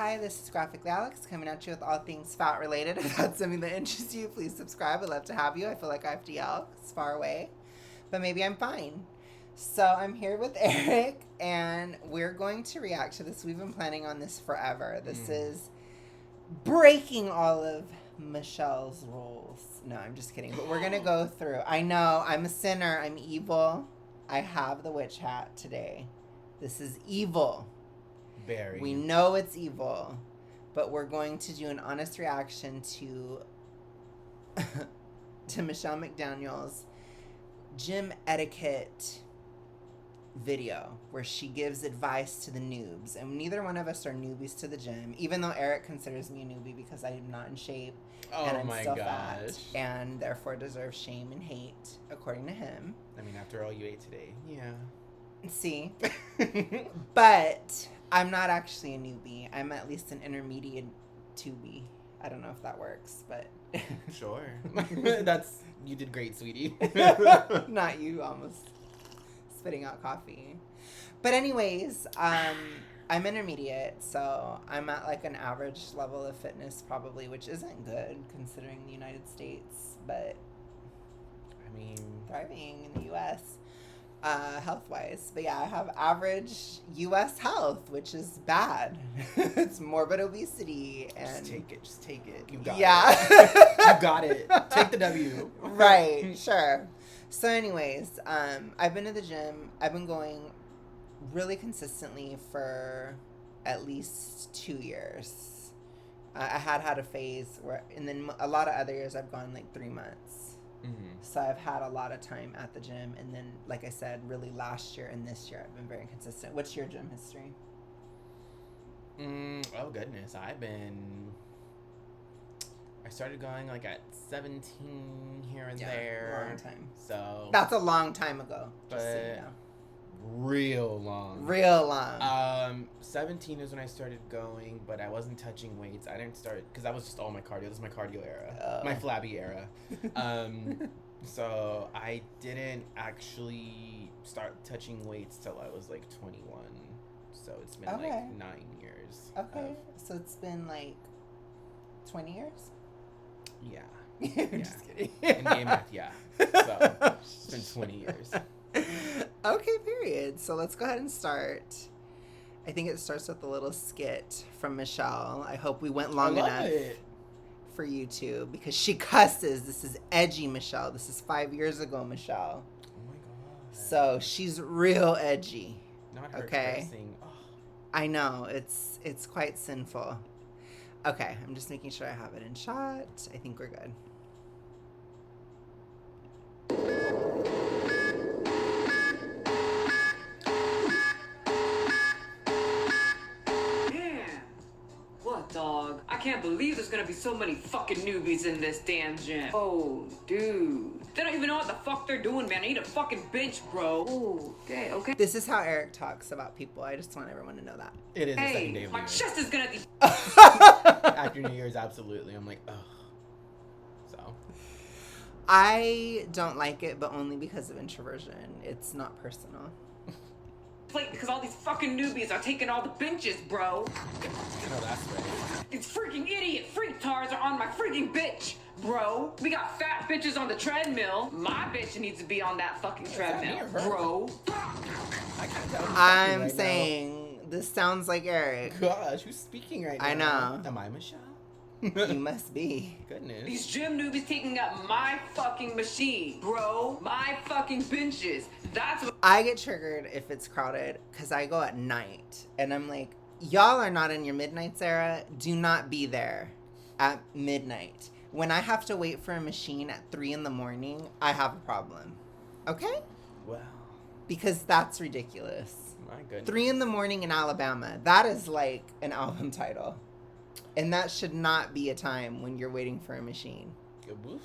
Hi, this is Graphically Alex coming at you with all things fat related. If that's something that interests you, please subscribe. I'd love to have you. I feel like I have to yell. It's far away, but maybe I'm fine. So I'm here with Eric, and we're going to react to this. We've been planning on this forever. This is breaking all of Michelle's rules. No, I'm just kidding. But we're going to go through. I know, I'm a sinner. I'm evil. I have the witch hat today. This is evil. Very. We know it's evil, but we're going to do an honest reaction to Michelle Mcdaniel's gym etiquette video where she gives advice to the noobs. And neither one of us are newbies to the gym, even though Eric considers me a newbie because I am not in shape and I'm still fat and therefore deserve shame and hate, according to him. I mean, after all you ate today, yeah. See? But I'm not actually a newbie. I'm at least an intermediate tubie. I don't know if that works, but... Sure. You did great, sweetie. Not you, almost spitting out coffee. But anyways, I'm intermediate, so I'm at like an average level of fitness probably, which isn't good considering the United States, but... I mean... Thriving in the U.S., health-wise. But yeah, I have average U.S. health, which is bad. It's morbid obesity. And Just take it. You got it. You got it. Take the W. Right, sure. So anyways, I've been to the gym. I've been going really consistently for at least 2 years. I had a phase where, and then a lot of other years I've gone like 3 months. Mm-hmm. So I've had a lot of time at the gym, and then, like I said, really last year and this year I've been very consistent. What's your gym history? Oh goodness, I started going like at 17 here and there. Long time. So that's a long time ago. But just so you know. Real long. 17 is when I started going, but I wasn't touching weights. I didn't start because that was just all my cardio. This is my cardio era, my flabby era. So I didn't actually start touching weights till I was like 21. So it's been like 9 years. Okay, so it's been like 20 years. Yeah. I'm just kidding. In game math, yeah. So it's been 20 years. Okay, period. So let's go ahead and start. I think it starts with a little skit from Michelle. I hope we went long enough for you two because she cusses. This is edgy Michelle. This is 5 years ago Michelle. Oh my god. So she's real edgy. Not her cursing. Oh. I know. It's quite sinful. Okay, I'm just making sure I have it in shot. I think we're good. Dog. I can't believe there's gonna be so many fucking newbies in this damn gym. Oh, dude. They don't even know what the fuck they're doing, man. I need a fucking bench, bro. Ooh, okay. This is how Eric talks about people. I just want everyone to know that. It is the second day of my chest is gonna be... After New Year's, absolutely. I'm like, ugh. So. I don't like it, but only because of introversion. It's not personal. Plate because all these fucking newbies are taking all the benches, bro. No, that's right. These freaking idiot freaktards are on my freaking bitch, bro. We got fat bitches on the treadmill. My bitch needs to be on that fucking treadmill, bro. I'm saying this sounds like Eric. Gosh, who's speaking right now? I know. Am I Michelle? You must be. Goodness. These gym newbies taking up my fucking machine, bro. My fucking benches. That's what I get triggered if it's crowded because I go at night and I'm like, y'all are not in your midnight, Sarah. Do not be there at midnight. When I have to wait for a machine at 3 a.m, I have a problem. Okay? Well. Because that's ridiculous. My goodness. 3 a.m. in Alabama. That is like an album title. And that should not be a time when you're waiting for a machine. Oof,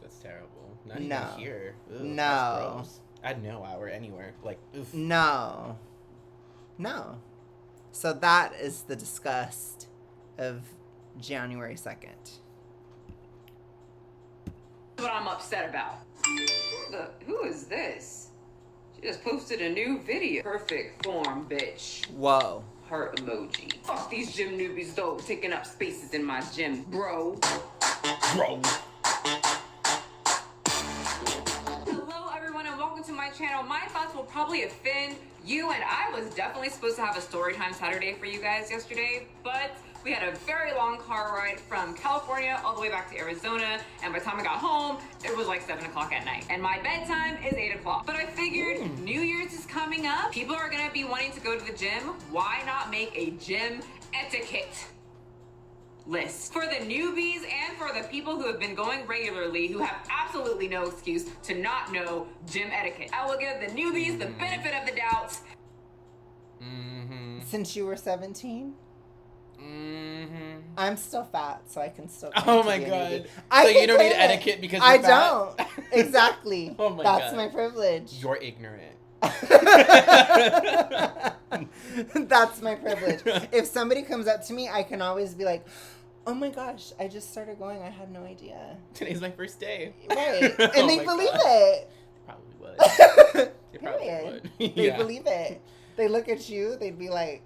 that's terrible. Not even here. Ugh, no. That's gross. At no hour anywhere. Like, oof. No. So that is the disgust of January 2nd. what I'm upset about. Who is this? She just posted a new video. Perfect form, bitch. Whoa. heart emoji. Fuck these gym newbies though, taking up spaces in my gym, bro. Bro. Hello everyone and welcome to my channel. My thoughts will probably offend you, and I was definitely supposed to have a story time Saturday for you guys yesterday, but we had a very long car ride from California all the way back to Arizona, and by the time I got home, it was like 7 o'clock at night. And my bedtime is 8 o'clock. But I figured New Year's is coming up. People are gonna be wanting to go to the gym. Why not make a gym etiquette list for the newbies and for the people who have been going regularly, who have absolutely no excuse to not know gym etiquette. I will give the newbies the benefit of the doubt. Since you were 17? I'm still fat, so I can still. Oh my god! So you don't need etiquette because you're I fat? don't. Exactly. Oh my That's god. my privilege. You're ignorant. That's my privilege. If somebody comes up to me, I can always be like, "Oh my gosh, I just started going. I had no idea." Today's my first day. Right, and Oh they my believe God. it. Probably would. They probably Period. would. They Yeah. believe it. They look at you. They'd be like,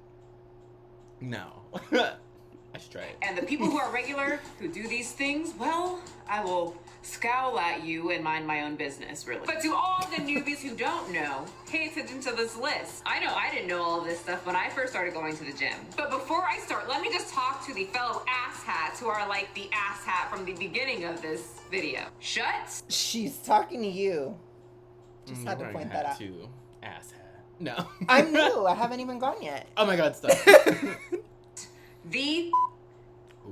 No. I should try it. And the people who are regular, who do these things, well, I will scowl at you and mind my own business, really. But to all the newbies who don't know, pay attention to this list. I know I didn't know all of this stuff when I first started going to the gym. But before I start, let me just talk to the fellow asshats who are like the asshat from the beginning of this video. Shut. "She's talking to you." Just had to You're point wearing a that hat out. too. Ass hat. No. I'm new. I haven't even gone yet. Oh my god, stop.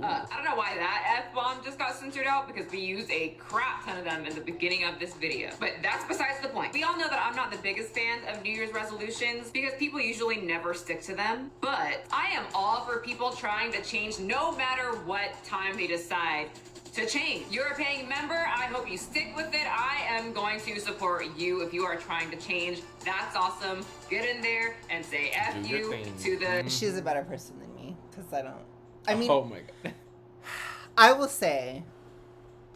I don't know why that F-bomb just got censored out, because we used a crap ton of them in the beginning of this video. But that's besides the point. We all know that I'm not the biggest fan of New Year's resolutions because people usually never stick to them. But I am all for people trying to change no matter what time they decide to change. You're a paying member. I hope you stick with it. I am going to support you if you are trying to change. That's awesome. Get in there and say F Do your you thing. to the... She's a better person than me because I don't. I mean, oh my god. I will say,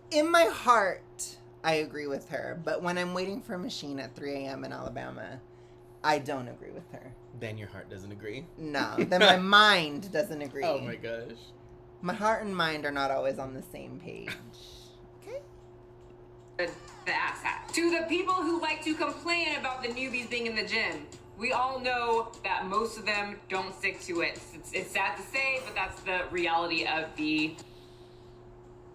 in my heart, I agree with her. But when I'm waiting for a machine at 3 a.m. in Alabama, I don't agree with her. Then your heart doesn't agree. No, then my mind doesn't agree. Oh my gosh. My heart and mind are not always on the same page. Okay. the asshat. To the people who like to complain about the newbies being in the gym, we all know that most of them don't stick to it. It's sad to say, but that's the reality of the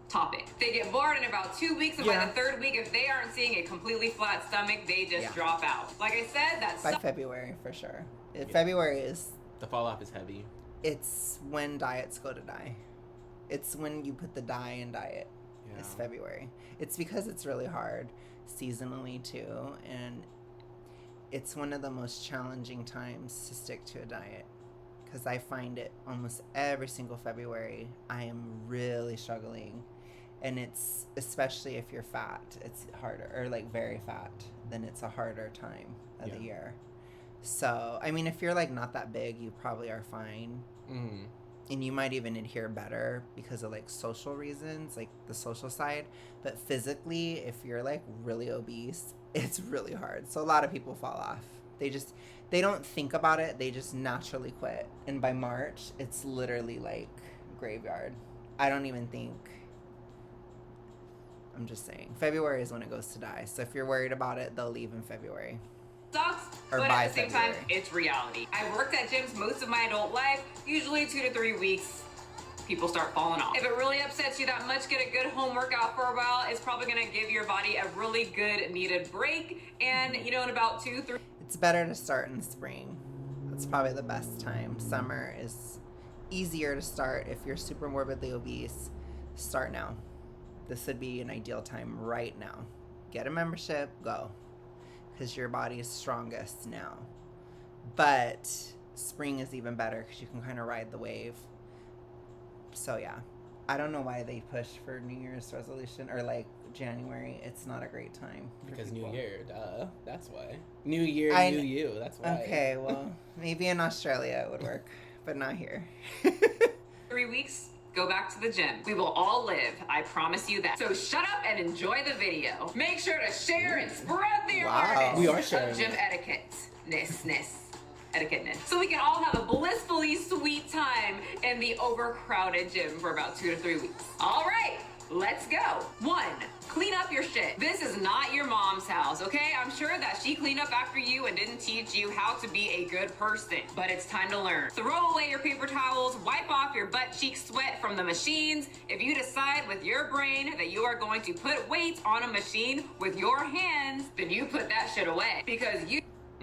topic. They get bored in about 2 weeks, and by the third week, if they aren't seeing a completely flat stomach, they just drop out. Like I said, that's By February, for sure. February is... The fall off is heavy. It's when diets go to die. It's when you put the die in diet. Yeah. It's February. It's because it's really hard seasonally too, and it's one of the most challenging times to stick to a diet because I find it almost every single February I am really struggling, and it's especially if you're fat, it's harder, or like very fat, then it's a harder time of the year. So I mean, if you're like not that big, you probably are fine. And you might even adhere better because of like social reasons, like the social side. But physically, if you're like really obese, it's really hard. So a lot of people fall off. They don't think about it. They just naturally quit. And by March, it's literally like graveyard. I don't even think. I'm just saying. February is when it goes to die. So if you're worried about it, they'll leave in February. Sucks, Or but by at the same February. time, it's reality. I've worked at gyms most of my adult life. Usually 2 to 3 weeks, people start falling off. If it really upsets you that much, get a good home workout for a while. It's probably gonna give your body a really good needed break. And you know, in about 2-3 It's better to start in spring. That's probably the best time. Summer is easier to start. If you're super morbidly obese, start now. This would be an ideal time right now. Get a membership, go. Because your body is strongest now. But spring is even better because you can kind of ride the wave. So yeah, I don't know why they push for New Year's resolution or like January. It's not a great time. Because New Year, duh. That's why. New Year, new you. That's why. Okay, well, maybe in Australia it would work, but not here. 3 weeks, go back to the gym. We will all live, I promise you that. So shut up and enjoy the video. Make sure to share and spread the Wow. awareness We are sharing of gym it. etiquette. And etiquette so we can all have a blissfully sweet time in the overcrowded gym for about 2 to 3 weeks. All right, let's go. 1, clean up your shit. This is not your mom's house, okay? I'm sure that she cleaned up after you and didn't teach you how to be a good person, but it's time to learn. Throw away your paper towels, wipe off your butt cheek sweat from the machines. If you decide with your brain that you are going to put weights on a machine with your hands, then you put that shit away because you...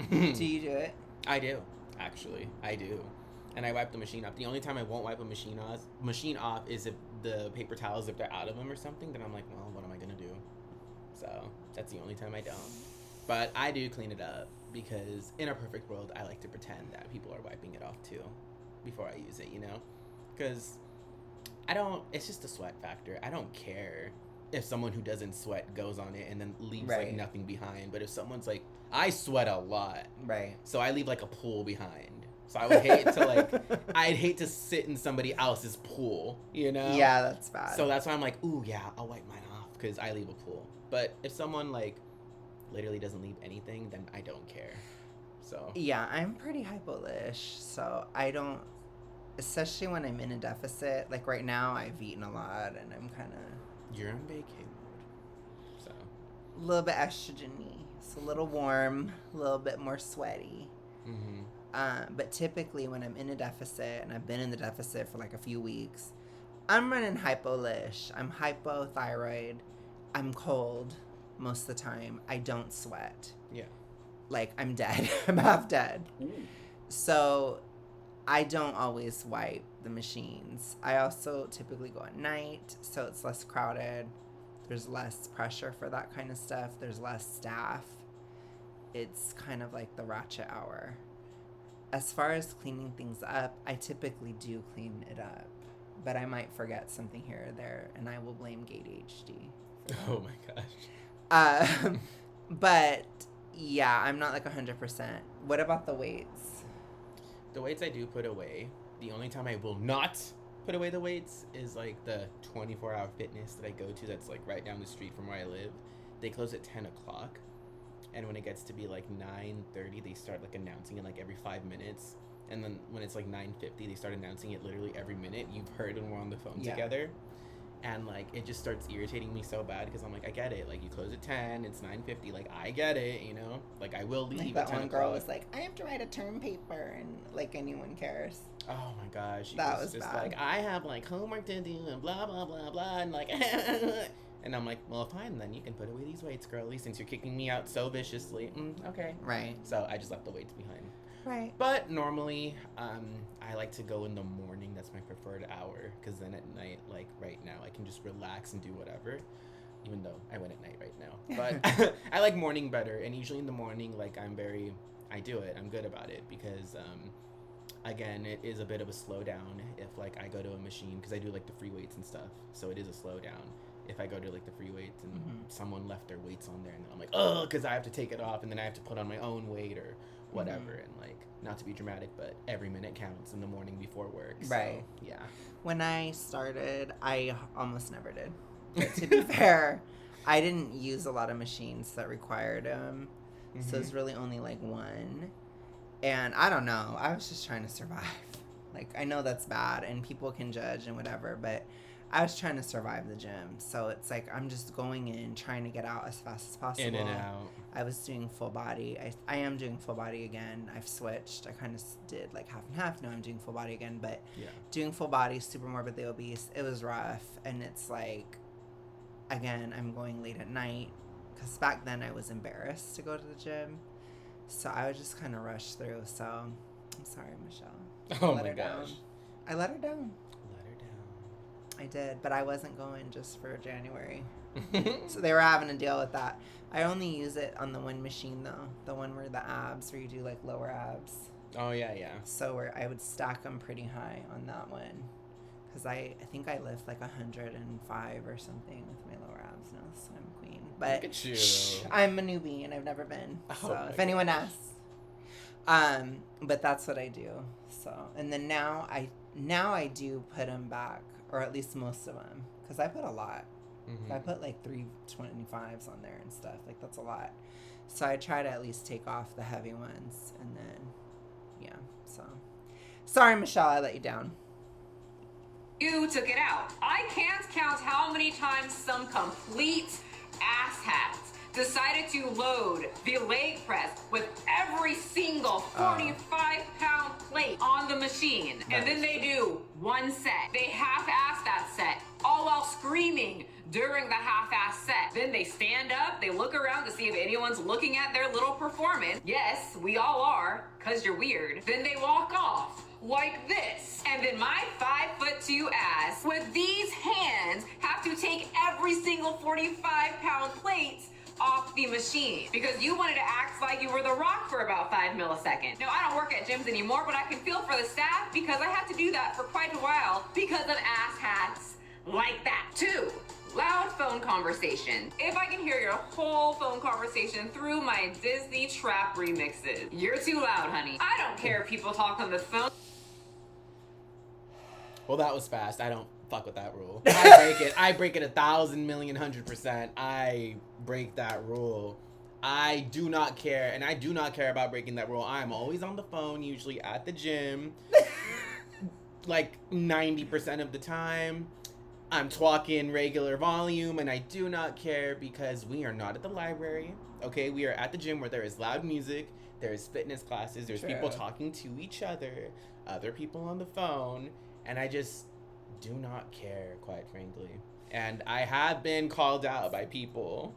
Do you do it? I do, actually. I do. And I wipe the machine off. The only time I won't wipe a machine off is if the paper towels, if they're out of them or something, then I'm like, well, what am I gonna do? So that's the only time I don't. But I do clean it up because in a perfect world, I like to pretend that people are wiping it off too before I use it, you know? Because it's just a sweat factor. I don't care if someone who doesn't sweat goes on it and then leaves like nothing behind. But if someone's like, I sweat a lot. Right. So I leave like a pool behind. So I would hate to I'd hate to sit in somebody else's pool, you know? Yeah, that's bad. So that's why I'm like, ooh, yeah, I'll wipe mine off because I leave a pool. But if someone like literally doesn't leave anything, then I don't care. So. Yeah, I'm pretty hypo-lish, so I don't, especially when I'm in a deficit. Like right now, I've eaten a lot and I'm kind of. You're in vacay mode. So. A little bit estrogen-y. It's a little warm, a little bit more sweaty. Mm-hmm. But typically when I'm in a deficit, and I've been in the deficit for like a few weeks, I'm running hypo-lish. I'm hypothyroid. I'm cold most of the time. I don't sweat. Yeah. Like, I'm dead. I'm half dead. Ooh. So I don't always wipe the machines. I also typically go at night, so it's less crowded. There's less pressure for that kind of stuff. There's less staff. It's kind of like the ratchet hour. As far as cleaning things up, I typically do clean it up, but I might forget something here or there, and I will blame gate HD. Oh my gosh. But yeah, I'm not like 100%. What about the weights? The weights I do put away. The only time I will not put away the weights is like the 24-hour fitness that I go to that's like right down the street from where I live. They close at 10 o'clock. And when it gets to be like 9:30, they start like announcing it like every 5 minutes. And then when it's like 9:50, they start announcing it literally every minute. You've heard when we're on the phone together. And like it just starts irritating me so bad because I'm like, I get it. Like you close at 10, it's 9:50. Like I get it, you know. Like I will leave. Like that at 10 one o'clock. girl was like, I have to write a term paper, and like anyone cares. Oh my gosh, that was just bad. Like I have like homework to do and blah blah blah blah and like. And I'm like, well, fine, then you can put away these weights, girlie, since you're kicking me out so viciously. Okay. Right. So I just left the weights behind. Right. But normally, I like to go in the morning. That's my preferred hour. Because then at night, like right now, I can just relax and do whatever. Even though I went at night right now. But I like morning better. And usually in the morning, like I do it. I'm good about it. Because, again, it is a bit of a slowdown if like I go to a machine. Because I do like the free weights and stuff. So it is a slowdown. If I go to like the free weights and someone left their weights on there and then I'm like, oh, because I have to take it off and then I have to put on my own weight or whatever. And like, not to be dramatic, but every minute counts in the morning before work. Right. So, yeah. When I started, I almost never did. But to be fair, I didn't use a lot of machines that required them. So it's really only like one. And I don't know. I was just trying to survive. Like, I know that's bad and people can judge and whatever, but I was trying to survive the gym. So it's like I'm just going in, trying to get out as fast as possible. In and out. I was doing full body. I am doing full body again. I've switched. I kind of did like half and half. Now I'm doing full body again. But doing full body, super morbidly obese, it was rough. And it's like, again, I'm going late at night. Because back then I was embarrassed to go to the gym. So I would just kind of rush through. So I'm sorry, Michelle. Oh my gosh. I let her down. I did, but I wasn't going just for January. So they were having to deal with that. I only use it on the one machine, though. The one where the abs, where you do, like, lower abs. Oh, yeah. So where I would stack them pretty high on that one. Because I think I lift, like, 105 or something with my lower abs now, so I'm a queen. But look at you. I'm a newbie, and I've never been. So if anyone asks. But that's what I do. So, and then now I do put them back. Or at least most of them. Because I put a lot. I put like 325s on there and stuff. Like, that's a lot. So I try to at least take off the heavy ones. And then Yeah, so. Sorry, Michelle, I let you down. You took it out. I can't count how many times some complete asshats decided to load the leg press with every single 45-pound plate on the machine. Nice. And then they do one set. They half-ass that set, all while screaming during the half-ass set. Then they stand up, they look around to see if anyone's looking at their little performance. Yes, we all are, because you're weird. Then they walk off like this. And then my 5'2" ass with these hands have to take every single 45-pound plate off the machine because you wanted to act like you were The Rock for about 5 milliseconds. No, I don't work at gyms anymore, but I can feel for the staff because I had to do that for quite a while because of ass hats like that too. Loud phone conversation. If I can hear your whole phone conversation through my Disney trap remixes. You're too loud, honey. I don't care if people talk on the phone. Well, that was fast. I don't fuck with that rule. I break it. I break it 1,000 million 100%. I break that rule. I do not care, and I do not care about breaking that rule. I'm always on the phone, usually at the gym. Like 90% of the time. I'm talking regular volume, and I do not care because we are not at the library. Okay, we are at the gym where there is loud music, there's fitness classes, there's people talking to each other people on the phone, and I just do not care, quite frankly. And I have been called out by people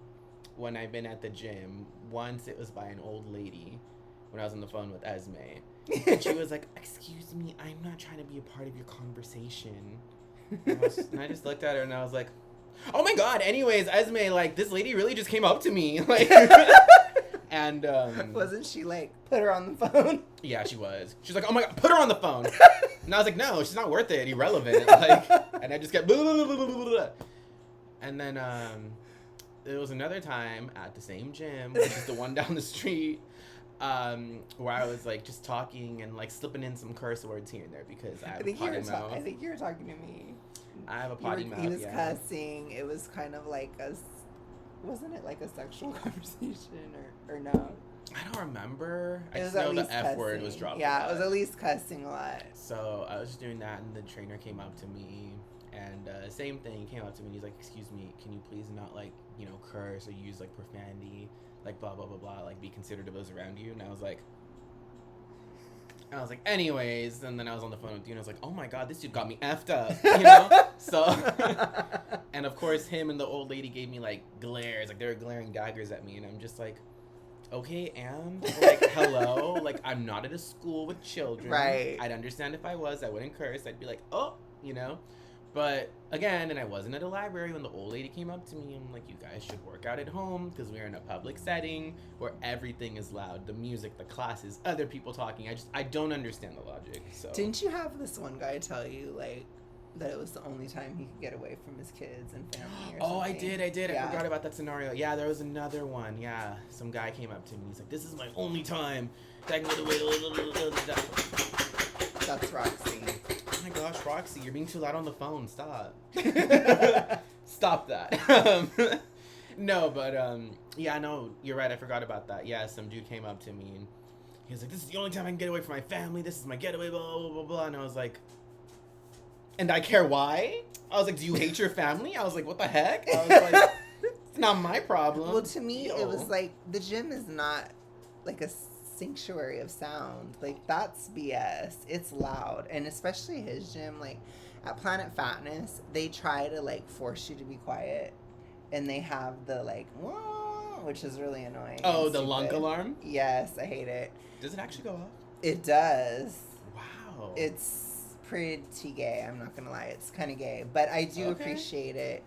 when I've been at the gym. Once it was by an old lady when I was on the phone with Esme. And she was like, "Excuse me, I'm not trying to be a part of your conversation." And I just looked at her and I was like, "Oh my god, anyways, Esme, like, this lady really just came up to me." Like, and, wasn't she like, put her on the phone? Yeah, she was. She's like, "Oh my god, put her on the phone." And I was like, "No, she's not worth it, irrelevant." Like, and I just kept, blah, blah, blah, blah, blah, blah. And then, there was another time at the same gym, which is the one down the street, where I was like just talking and like slipping in some curse words here and there because I have a potty mouth. I think you were talking to me. I have a potty mouth. He was cussing. It was kind of like wasn't it like a sexual conversation or no? I don't remember. I It was just know at least the F cussing. word was dropped. Yeah, it was at least cussing a lot. So I was just doing that, and the trainer came up to me, and same thing. He came up to me, and he's like, "Excuse me, can you please not like curse or use like profanity, like blah blah blah blah, like be considerate of those around you?" And I was like, anyways, and then I was on the phone with you, and I was like, "Oh my god, this dude got me effed up," So, and of course, him and the old lady gave me like glares, like they were glaring daggers at me, and I'm just like, okay, and like, hello, like I'm not at a school with children. Right. I'd understand if I was, I wouldn't curse. I'd be like, oh, But again, and I wasn't at a library when the old lady came up to me and like, you guys should work out at home because we're in a public setting where everything is loud. The music, the classes, other people talking. I don't understand the logic. So didn't you have this one guy tell you like that it was the only time he could get away from his kids and family or something? I did. Yeah. I forgot about that scenario. Yeah, there was another one. Yeah, some guy came up to me. He's like, "This is my only time that I can get away." That's Roxy. Oh my gosh, Roxy, you're being too loud on the phone. Stop. Stop that. No, but yeah, no, you're right. I forgot about that. Yeah, some dude came up to me and he was like, "This is the only time I can get away from my family. This is my getaway, blah, blah, blah, blah." And I was like, "And I care why?" I was like, "Do you hate your family?" I was like, "What the heck?" I was like, "It's not my problem." Well, to me, it was like, the gym is not like a sanctuary of sound. Like, that's BS. It's loud. And especially his gym, like, at Planet Fatness, they try to, like, force you to be quiet. And they have the, like, wah, which is really annoying. Oh, the lunk alarm? Yes, I hate it. Does it actually go off? It does. Wow. It's pretty gay, I'm not gonna lie. It's kind of gay. But I do appreciate it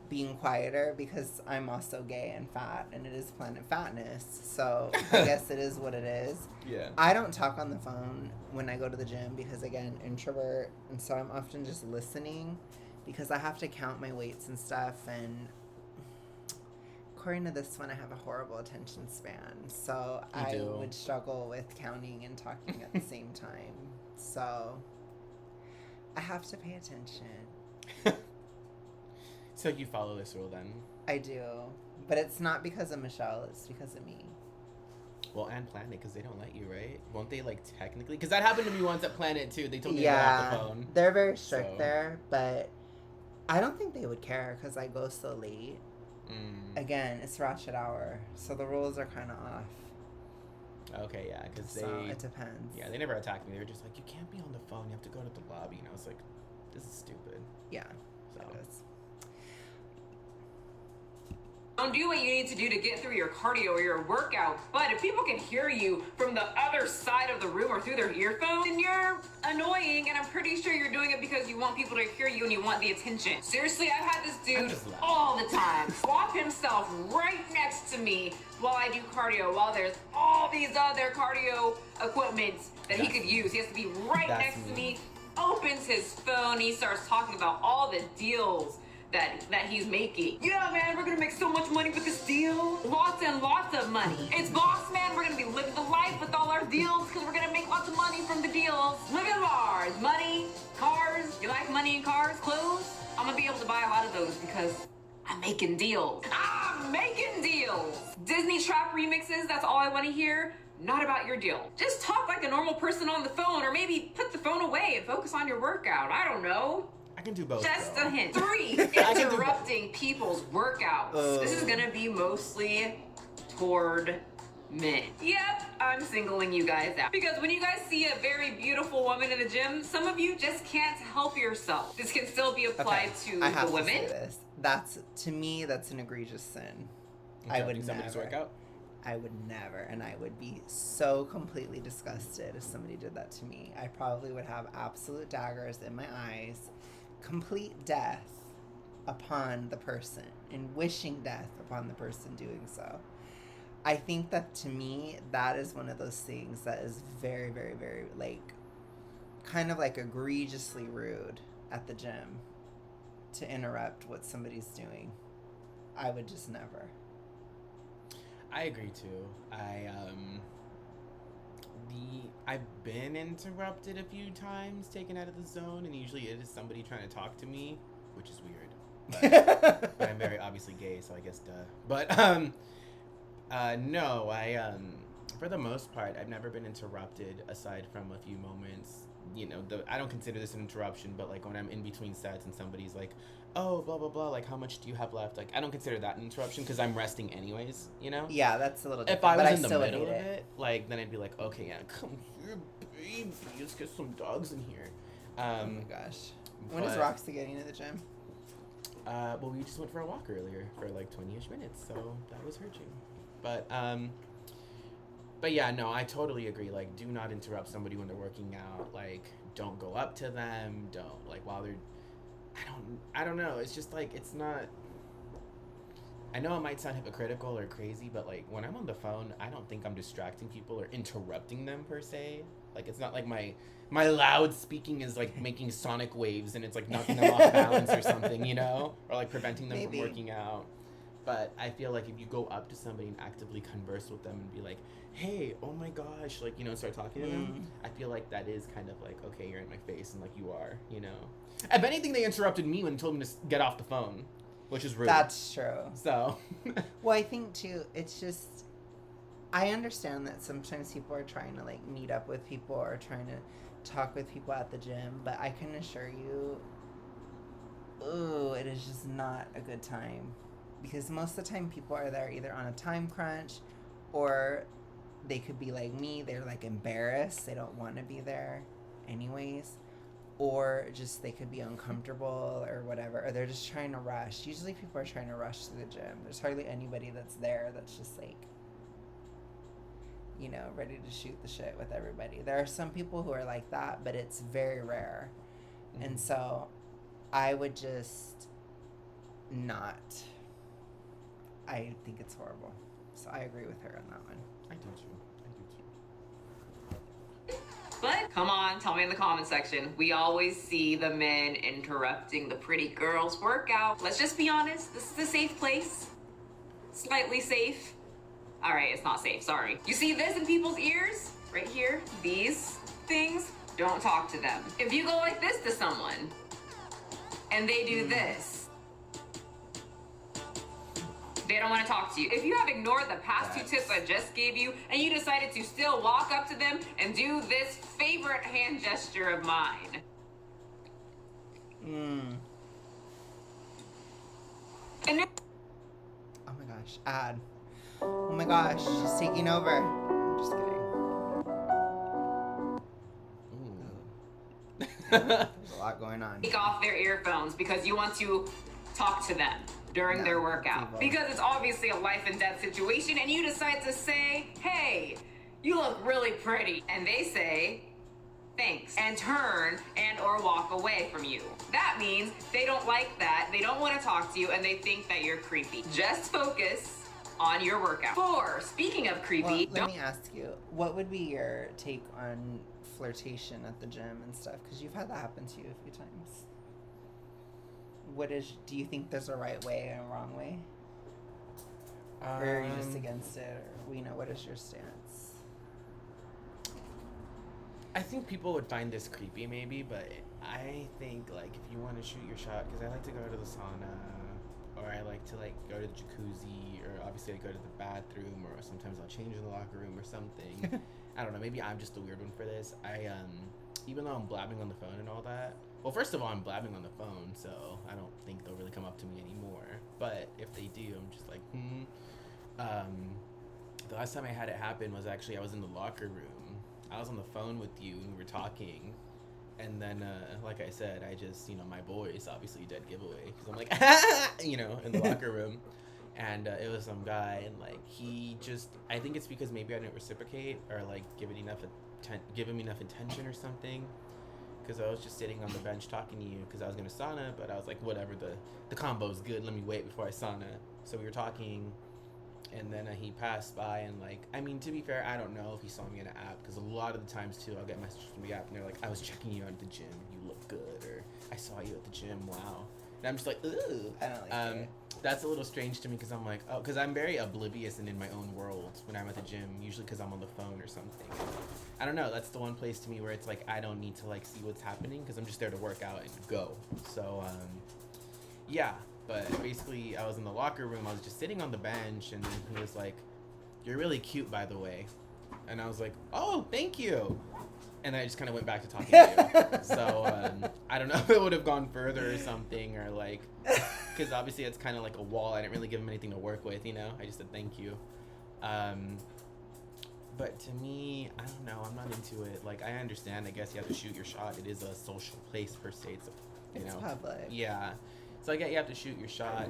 being quieter because I'm also gay and fat, and it is Planet Fatness. So I guess it is what it is. Yeah. I don't talk on the phone when I go to the gym because, again, introvert. And so I'm often just listening because I have to count my weights and stuff. And according to this one, I have a horrible attention span. So I would struggle with counting and talking at the same time. So I have to pay attention. So you follow this rule then? I do. But it's not because of Michelle. It's because of me. Well, and Planet, because they don't let you, right? Won't they, like, technically? Because that happened to me once at Planet, too. They told me to get off the phone. They're very strict So. there, but I don't think they would care because I go so late. Again, it's ratchet hour, so the rules are kind of off. Okay, yeah, because So it depends. Yeah, they never attacked me. They were just like, you can't be on the phone. You have to go to the lobby. And I was like, this is stupid. Yeah, So. it is. Don't do what you need to do to get through your cardio or your workout, but if people can hear you from the other side of the room or through their earphones, then you're annoying, and I'm pretty sure you're doing it because you want people to hear you and you want the attention. Seriously, I've had this dude all the time swap himself right next to me while I do cardio, while there's all these other cardio equipment that he could use. He has to be right next to me, opens his phone, he starts talking about all the deals that he's making. Yeah, man, we're gonna make so much money with this deal. Lots and lots of money. It's boss, man. We're gonna be living the life with all our deals because we're gonna make lots of money from the deals. Living large. Money, cars. You like money and cars, clothes? I'm gonna be able to buy a lot of those because I'm making deals. I'm making deals. Disney trap remixes, that's all I want to hear. Not about your deal. Just talk like a normal person on the phone, or maybe put the phone away and focus on your workout. I don't know. I can do both. Just though. a hint. 3, interrupting people's workouts. This is gonna be mostly toward men. Yep, I'm singling you guys out. Because when you guys see a very beautiful woman in the gym, some of you just can't help yourself. This can still be applied to I have the women. To say this. That's, to me, that's an egregious sin. I would somebody's never. workout. I would never, and I would be so completely disgusted if somebody did that to me. I probably would have absolute daggers in my eyes, complete death upon the person, and wishing death upon the person doing so. I think that, to me, that is one of those things that is very, very, very, like, kind of like egregiously rude at the gym to interrupt what somebody's doing. I would just never. I agree too. I've been interrupted a few times, taken out of the zone, and usually it is somebody trying to talk to me, which is weird. But I'm very obviously gay, so I guess duh. But no, for the most part, I've never been interrupted aside from a few moments. You know, I don't consider this an interruption, but like when I'm in between sets and somebody's like, oh, blah, blah, blah, like how much do you have left? Like, I don't consider that an interruption because I'm resting anyways, you know? Yeah, that's a little different. If I was but in the still middle of hate it, like, then I'd be like, okay, yeah, come here, baby, let's get some dogs in here. Oh my gosh. When is Roxy getting to the gym? Well, we just went for a walk earlier for like 20-ish minutes, so that was her ching. But yeah, no, I totally agree. Like, do not interrupt somebody when they're working out. Like, don't go up to them. Don't, like, while they're, I don't know. It's just like, it's not, I know it might sound hypocritical or crazy, but like when I'm on the phone, I don't think I'm distracting people or interrupting them per se. Like, it's not like my loud speaking is like making sonic waves and it's like knocking them off balance or something, you know, or like preventing them from working out. But I feel like if you go up to somebody and actively converse with them and be like, hey, oh my gosh, like, you know, start talking to them, I feel like that is kind of like, okay, you're in my face and like you are, you know. If anything, they interrupted me when told me to get off the phone, which is rude. That's true. So. Well, I think too, it's just, I understand that sometimes people are trying to like meet up with people or trying to talk with people at the gym, but I can assure you, it is just not a good time. Because most of the time people are there either on a time crunch or they could be like me, they're like embarrassed, they don't want to be there anyways, or just they could be uncomfortable or whatever, or they're just trying to rush. Usually people are trying to rush to the gym. There's hardly anybody that's there that's just like, you know, ready to shoot the shit with everybody. There are some people who are like that, but it's very rare. And so I would just not. I think it's horrible. So I agree with her on that one. I do too. But come on, tell me in the comment section. We always see the men interrupting the pretty girls' workout. Let's just be honest. This is a safe place. Slightly safe. All right, it's not safe. Sorry. You see this in people's ears? Right here? These things? Don't talk to them. If you go like this to someone and they do this, they don't want to talk to you. If you have ignored the past two tips I just gave you and you decided to still walk up to them and do this favorite hand gesture of mine. And oh my gosh, ad. Oh my gosh, she's taking over. I'm just kidding. There's a lot going on. take off their earphones because you want to talk to them during their workout. Because it's obviously a life and death situation and you decide to say, hey, you look really pretty. And they say, thanks, and turn and or walk away from you. That means they don't like that, they don't want to talk to you, and they think that you're creepy. Just focus on your workout. 4, speaking of creepy, Well, let me ask you, what would be your take on flirtation at the gym and stuff? Because you've had that happen to you a few times. Do you think there's a right way and a wrong way? Or are you just against it? Or, what is your stance? I think people would find this creepy maybe, but I think like if you want to shoot your shot, because I like to go to the sauna, or I like to like go to the jacuzzi, or obviously I go to the bathroom, or sometimes I'll change in the locker room or something. I don't know, maybe I'm just the weird one for this. Even though I'm blabbing on the phone and all that, well, first of all, I'm blabbing on the phone, so I don't think they'll really come up to me anymore. But if they do, I'm just like, The last time I had it happen was actually I was in the locker room. I was on the phone with you and we were talking. And then, like I said, I just, my voice, obviously dead giveaway. Because I'm like, in the locker room. And it was some guy, and, like, he just, I think it's because maybe I didn't reciprocate or, like, give him enough attention or something. Because I was just sitting on the bench talking to you because I was going to sauna, but I was like, whatever, the combo's good. Let me wait before I sauna. So we were talking, and then he passed by, and, like, I mean, to be fair, I don't know if he saw me in an app, because a lot of the times, too, I'll get messages from the app, and they're like, I was checking you out at the gym. You look good, or I saw you at the gym. Wow. And I'm just like, ooh. I don't like it. That's a little strange to me because I'm like, oh, because I'm very oblivious and in my own world when I'm at the gym, usually because I'm on the phone or something. I don't know. That's the one place to me where it's like I don't need to like see what's happening because I'm just there to work out and go. So, yeah. But basically, I was in the locker room. I was just sitting on the bench, and then he was like, "You're really cute, by the way." And I was like, "Oh, thank you." And I just kind of went back to talking to you. So, I don't know if it would have gone further or something, or like, because obviously it's kind of like a wall. I didn't really give him anything to work with, I just said thank you. But to me, I don't know. I'm not into it. Like, I understand. I guess you have to shoot your shot. It is a social place per se. It's public. Yeah. So I get you have to shoot your shot.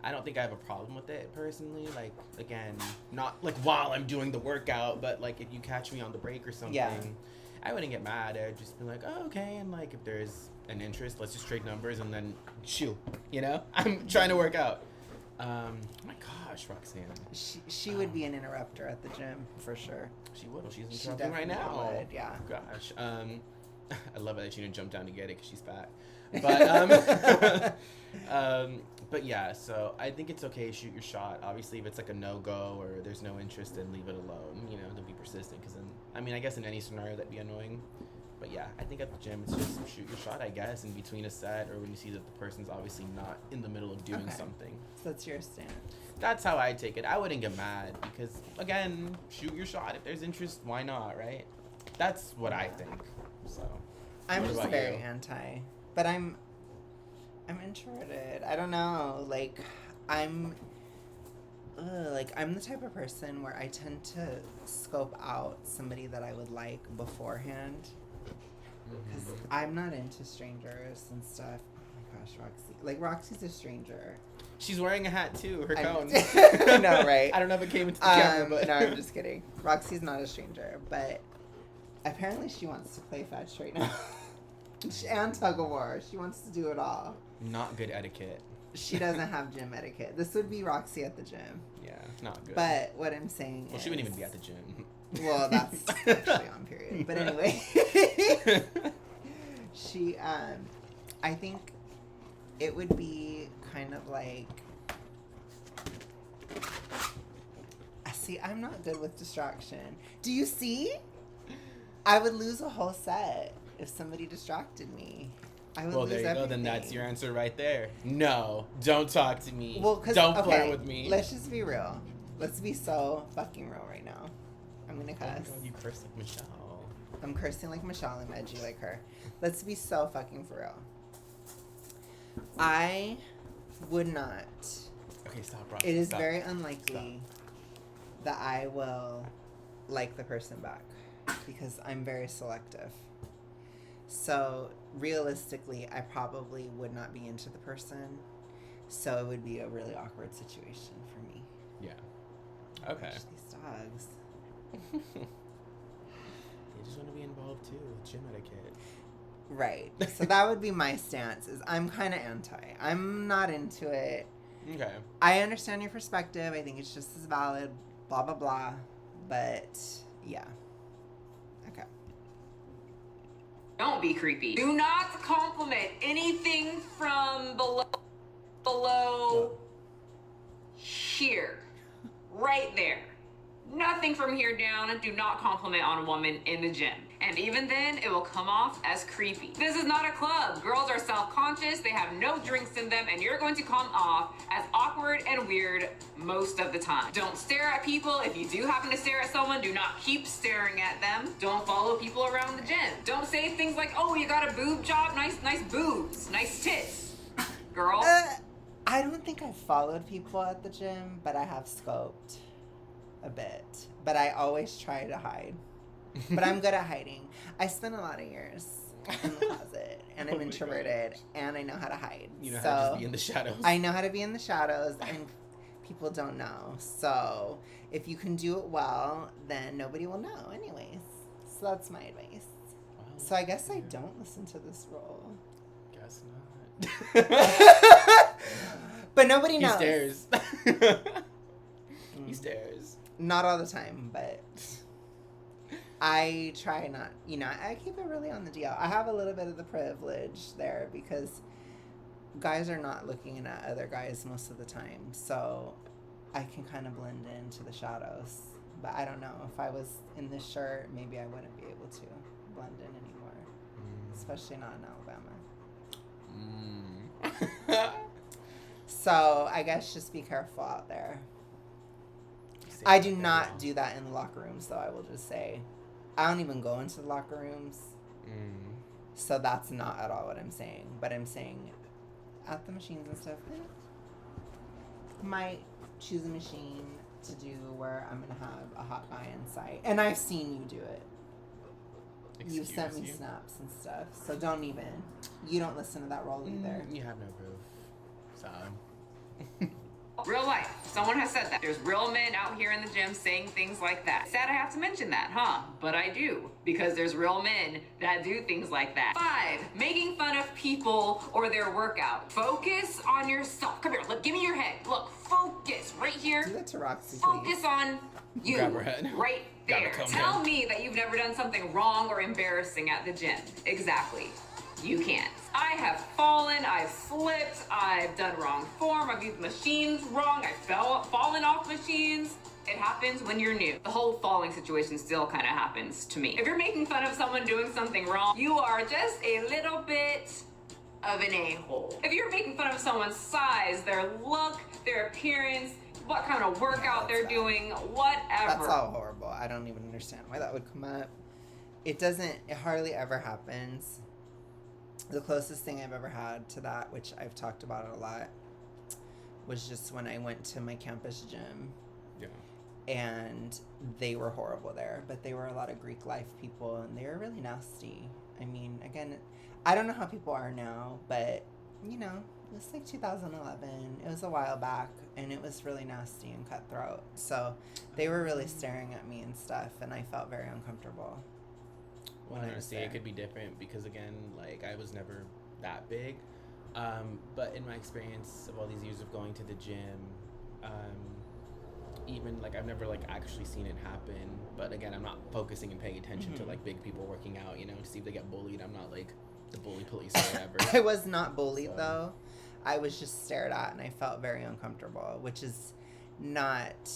I don't think I have a problem with it personally. Like, again, not like while I'm doing the workout, but like if you catch me on the break or something, I wouldn't get mad. I'd just be like, oh, okay. And like if there's an interest, let's just trade numbers and then shoot. I'm trying to work out. Oh my gosh, Roxanne. She would be an interrupter at the gym for sure. She would. She's interrupting right now. Would, yeah. Gosh. I love it that she didn't jump down to get it because she's fat. But yeah, so I think it's okay to shoot your shot. Obviously, if it's like a no-go or there's no interest, then leave it alone. Don't be persistent because then, I guess in any scenario that'd be annoying. But yeah, I think at the gym it's just shoot your shot, I guess, in between a set or when you see that the person's obviously not in the middle of doing something. So that's your stance. That's how I take it. I wouldn't get mad because, again, shoot your shot. If there's interest, why not, right? That's what I think. So I'm just very anti, but I'm introverted. I don't know. Like, I'm the type of person where I tend to scope out somebody that I would like beforehand. Because I'm not into strangers and stuff. Oh my gosh, Roxy. Like, Roxy's a stranger. She's wearing a hat, too. Her cone. No, right? I don't know if it came into the camera, but... No, I'm just kidding. Roxy's not a stranger, but apparently she wants to play fetch right now. And tug-of-war. She wants to do it all. Not good etiquette. She doesn't have gym etiquette. This would be Roxy at the gym. Yeah, not good. But what I'm saying is... Well, she wouldn't even be at the gym. Well, that's actually on period. But anyway. She, I think it would be kind of like... See, I'm not good with distraction. Do you see? I would lose a whole set if somebody distracted me. I would Well, lose there you go. everything. Then that's your answer right there. No, don't talk to me. Well, don't flirt with me. Let's just be real. Let's be so fucking real right now. I'm gonna Oh my cuss. God, you cursed like Michelle. I'm cursing like Michelle. I'm edgy like her. Let's be so fucking for real. I would not. Okay, stop, bro. It is Stop. very unlikely that I will like the person back because I'm very selective. So realistically, I probably would not be into the person. So it would be a really awkward situation for me. Yeah. Okay. Gosh, these dogs. You just want to be involved too. Gym etiquette. Right. So that would be my stance. Is I'm kind of anti. I'm not into it. Okay. I understand your perspective. I think it's just as valid. Blah blah blah. But yeah. Okay. Don't be creepy. Do not compliment anything from below here. Right there. Nothing from here down, and do not compliment on a woman in the gym. And even then, it will come off as creepy. This is not a club. Girls are self-conscious, they have no drinks in them, and you're going to come off as awkward and weird most of the time. Don't stare at people. If you do happen to stare at someone, do not keep staring at them. Don't follow people around the gym. Don't say things like, oh, you got a boob job? Nice boobs. Nice tits. Girl. I don't think I've followed people at the gym, but I have scoped a bit. But I always try to hide. But I'm good at hiding. I spent a lot of years in the closet, and I'm introverted, and I know how to hide. You know so how to just be in the shadows. I know how to be in the shadows, and people don't know. So if you can do it well, then nobody will know anyways. So that's my advice. Wow. So I guess I don't listen to this role. Guess not. But nobody knows. He stares. He stares. Not all the time, but I try not, I keep it really on the DL. I have a little bit of the privilege there because guys are not looking at other guys most of the time. So I can kind of blend into the shadows. But I don't know. If I was in this shirt, maybe I wouldn't be able to blend in anymore. Especially not in Alabama. So I guess just be careful out there. I do not do that in the locker rooms, though, I will just say. I don't even go into the locker rooms. So that's not at all what I'm saying. But I'm saying at the machines and stuff, might choose a machine to do where I'm going to have a hot guy inside. And I've seen you do it. You've sent me snaps and stuff. So don't even. You don't listen to that role either. You have no proof. So. Real life. Someone has said that. There's real men out here in the gym saying things like that. Sad I have to mention that, huh? But I do. Because there's real men that do things like that. 5, making fun of people or their workout. Focus on yourself. Come here, look, give me your head. Look, focus right here. Do that to Roxy, please. Focus on you. Grab her head. Right there. Tell me that you've never done something wrong or embarrassing at the gym. Exactly. You can't. I have fallen, I've slipped, I've done wrong form, I've used machines wrong, I've fallen off machines. It happens when you're new. The whole falling situation still kind of happens to me. If you're making fun of someone doing something wrong, you are just a little bit of an a-hole. If you're making fun of someone's size, their look, their appearance, what kind of workout they're doing, whatever. That's all horrible. I don't even understand why that would come up. It hardly ever happens. The closest thing I've ever had to that, which I've talked about it a lot, was just when I went to my campus gym. Yeah. And they were horrible there, but they were a lot of Greek life people, and they were really nasty. I mean, again, I don't know how people are now, but, it's like 2011. It was a while back, and it was really nasty and cutthroat. So they were really staring at me and stuff, and I felt very uncomfortable. Well, honestly, it could be different because, again, like, I was never that big. But in my experience of all these years of going to the gym, even, like, I've never, like, actually seen it happen. But, again, I'm not focusing and paying attention to, like, big people working out, to see if they get bullied. I'm not, like, the bully police or whatever. I was not bullied, though. I was just stared at, and I felt very uncomfortable, which is not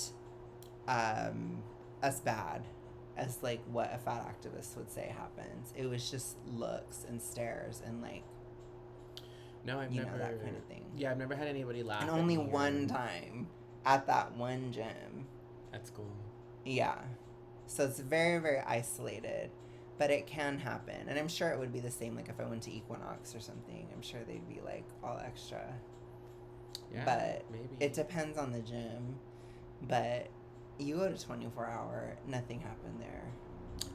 as bad as like what a fat activist would say happens. It was just looks and stares and like No, I've you never. know, that kind of thing. Yeah, I've never had anybody laugh. And at only me one time at that one gym. That's cool. Yeah. So it's very, very isolated, but it can happen. And I'm sure it would be the same, like, if I went to Equinox or something. I'm sure they'd be, like, all extra. Yeah, but maybe. it depends on the gym. But you go to 24-hour, nothing happened there.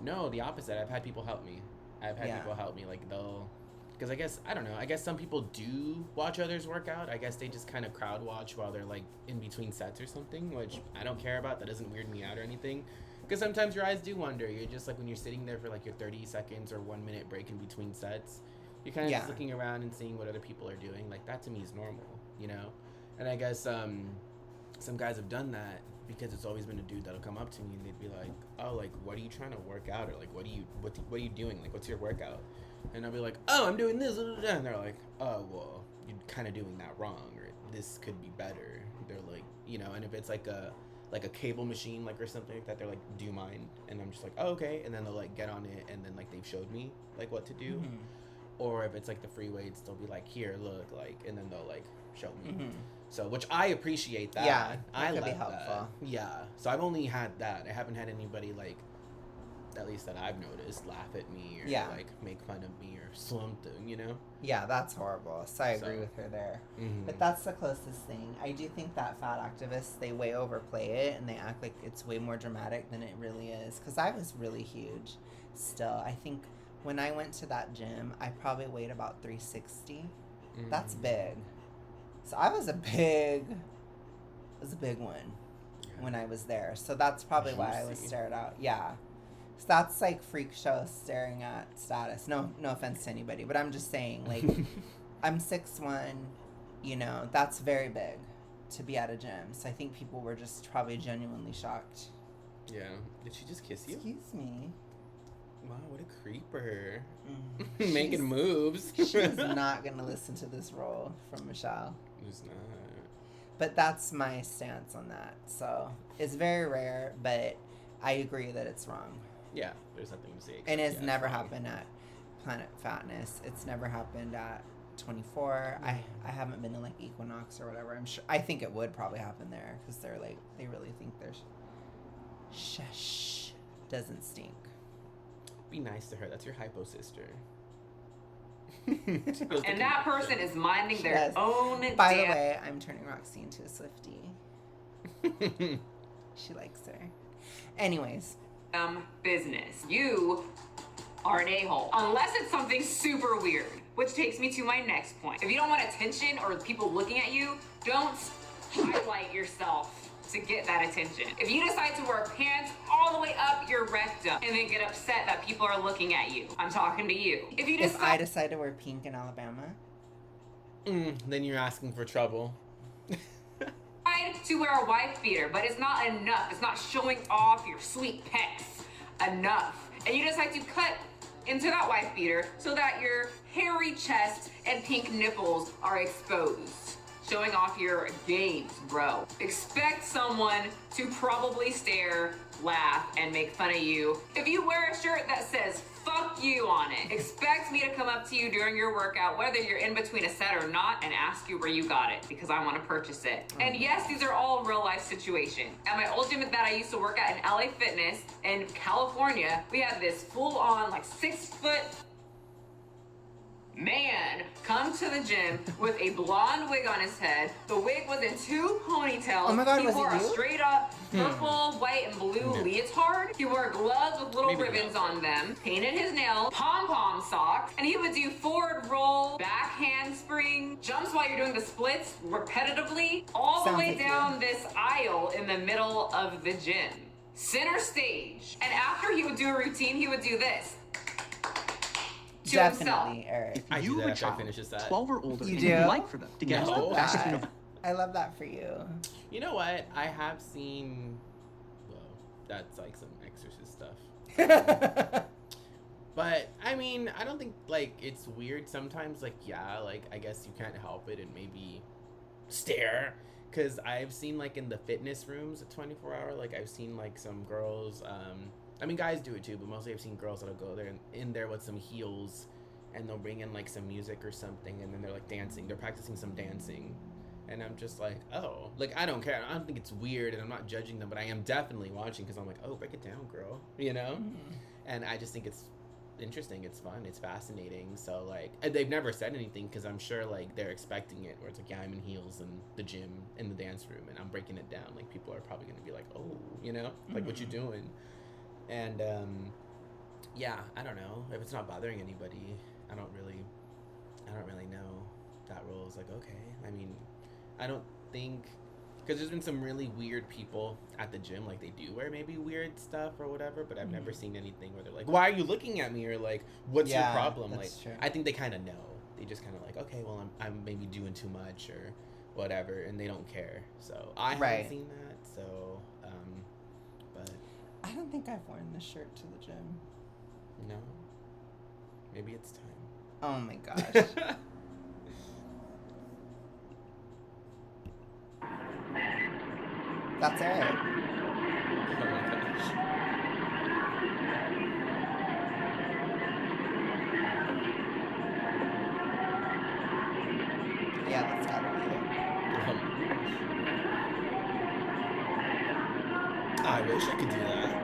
No, the opposite. I've had people help me. I've had people help me. Like, they'll... Because I guess, I don't know, I guess some people do watch others work out. I guess they just kind of crowd watch while they're, like, in between sets or something, which I don't care about. That doesn't weird me out or anything. Because sometimes your eyes do wander. You're just, like, when you're sitting there for, like, your 30 seconds or 1 minute break in between sets, you're kind of just looking around and seeing what other people are doing. Like, that to me is normal, you know? And I guess some guys have done that because it's always been a dude that'll come up to me and they'd be like, oh, like, what are you trying to work out? Or, like, what are you doing? Like, what's your workout? And I'll be like, oh, I'm doing this. And they're like, oh, well, you're kind of doing that wrong. Or this could be better. They're like, you know, and if it's like a cable machine, like, or something like that, they're like, do you mind? And I'm just like, oh, okay. And then they'll, like, get on it. And then, like, they've showed me, like, what to do. Mm-hmm. Or if it's, like, the free weights, they'll be like, here, look, like, and then they'll, like, show me. Mm-hmm. So, which I appreciate that. Yeah, I could love be helpful. That. Yeah. So I've only had that. I haven't had anybody, like, at least that I've noticed, laugh at me or like make fun of me or something, you know? Yeah, that's horrible. So I agree with her there. Mm-hmm. But that's the closest thing. I do think that fat activists, they way overplay it and they act like it's way more dramatic than it really is. Because I was really huge still. I think when I went to that gym, I probably weighed about 360. Mm-hmm. That's big. So I was a big one when I was there. So that's probably why I was stared out. Yeah. So that's like freak show staring at status. No offense to anybody, but I'm just saying, like, I'm 6'1", you know, that's very big to be at a gym. So I think people were just probably genuinely shocked. Yeah. Did she just kiss you? Excuse me. Wow, what a creeper. Making moves. She's not going to listen to this role from Michelle. Who's not? But that's my stance on that. So it's very rare, but I agree that it's wrong. Yeah, there's nothing to say. And it's never happened at Planet Fatness. It's never happened at 24. I haven't been to like Equinox or whatever. I think it would probably happen there because they're like, they really think their shush doesn't stink. Be nice to her. That's your hypo sister. And that person is minding their own. By the way, I'm turning Roxy into a Swiftie. She likes her. Anyways. Business. You are an a-hole. Unless it's something super weird. Which takes me to my next point. If you don't want attention or people looking at you, don't highlight yourself to get that attention. If you decide to wear pants all the way up your rectum and then get upset that people are looking at you, I'm talking to you. If I decide to wear pink in Alabama, then you're asking for trouble. To wear a wife beater, but it's not enough. It's not showing off your sweet pecs enough. And you decide to cut into that wife beater so that your hairy chest and pink nipples are exposed. Showing off your gains, bro. Expect someone to probably stare, laugh, and make fun of you. If you wear a shirt that says fuck you on it, expect me to come up to you during your workout, whether you're in between a set or not, and ask you where you got it because I want to purchase it. And yes, these are all real life situations. At my old gym that I used to work at in LA Fitness in California, we had this full on like 6-foot man come to the gym with a blonde wig on his head. The wig was in 2 ponytails. Oh my God, he wore a straight up purple, white, and blue leotard. He wore gloves with little ribbons on them, painted his nails, pom-pom socks, and he would do forward roll, back handspring, jumps while you're doing the splits repetitively, all the way down this aisle in the middle of the gym. Center stage. And after he would do a routine, he would do this. Definitely, Eric. If you have a child, 12 or older, and you'd like for them to get I love that for you. You know what? I have seen, well, that's like some Exorcist stuff. But, I mean, I don't think, like, it's weird sometimes. Like, yeah, like, I guess you can't help it and maybe stare. Because I've seen, like, in the fitness rooms at 24-hour, like, I've seen, like, some girls, I mean, guys do it too, but mostly I've seen girls that'll go there and in there with some heels and they'll bring in like some music or something, and then they're like dancing. They're practicing some dancing. And I'm just like, oh, like, I don't care. I don't think it's weird, and I'm not judging them, but I am definitely watching because I'm like, oh, break it down, girl, you know? And I just think it's interesting. It's fun. It's fascinating. So, like, and they've never said anything because I'm sure, like, they're expecting it, where it's like, yeah, I'm in heels in the gym, in the dance room, and I'm breaking it down. Like, people are probably going to be like, oh, you know? Like, what you doing? And, yeah, I don't know. If it's not bothering anybody, I don't really know. That rule is like, okay. I mean, I don't think, because there's been some really weird people at the gym, like they do wear maybe weird stuff or whatever, but I've never seen anything where they're like, why are you looking at me? Or like, what's your problem? Like, true. I think they kind of know. They just kind of like, okay, well, I'm maybe doing too much or whatever, and they don't care. So I haven't seen that. So, but I don't think I've worn this shirt to the gym. No. Maybe it's time. Oh my gosh. That's it. Oh my gosh. Yeah, that's gotta be it. I wish I could do that.